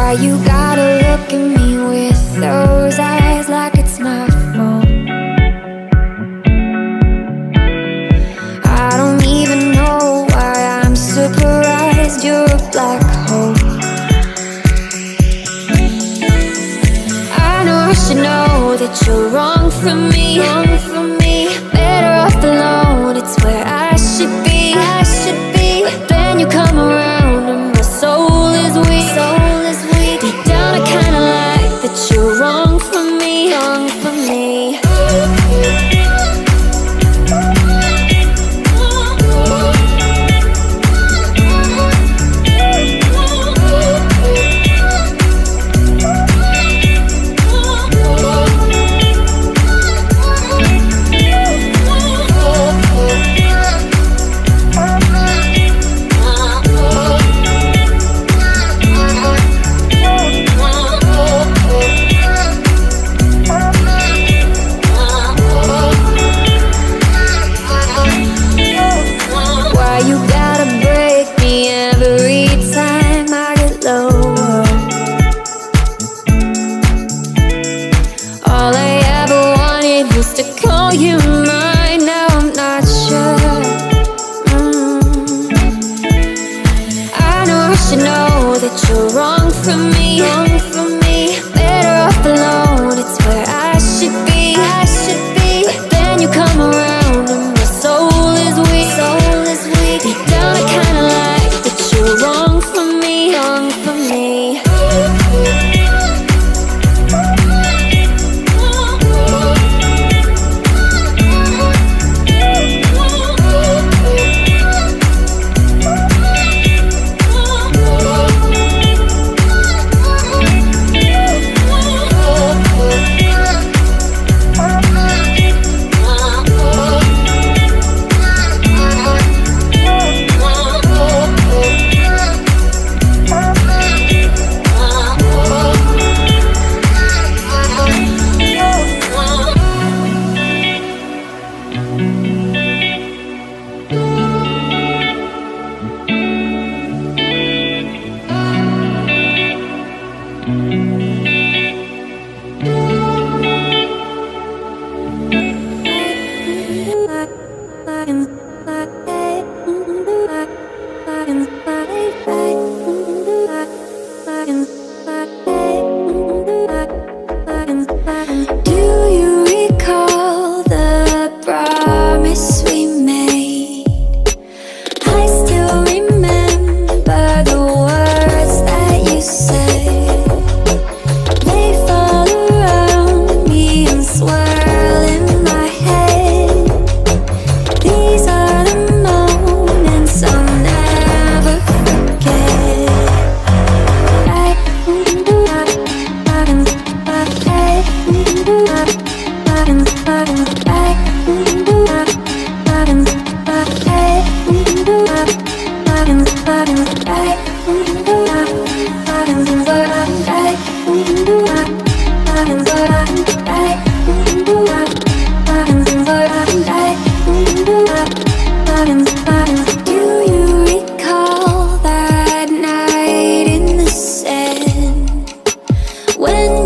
Why you gotta look at me with those eyes like it's my fault? I don't even know why I'm surprised you're a black hole. I know I should know that you're wrong for me, wrong for me. Better off alone, it's where I should be, I should be. But then you come around and my soul is weak, soul is weak. Deep down I kinda like that you're wrong for me, wrong for me. You gotta break me every time I get lower. All I ever wanted was to call you mine. Now I'm not sure. I know I should know that you're wrong for me, wrong for me. Better off alone, it's where I should be, I should be. But then you come around and my soul is weak, soul is weak. Deep down I kinda like that you're wrong for me, wrong for me. Do you recall the promise we made? I still remember the words that you said. They fall around me and swirl in my head. These are the moments I'll never forget. Do you recall that night in the sand when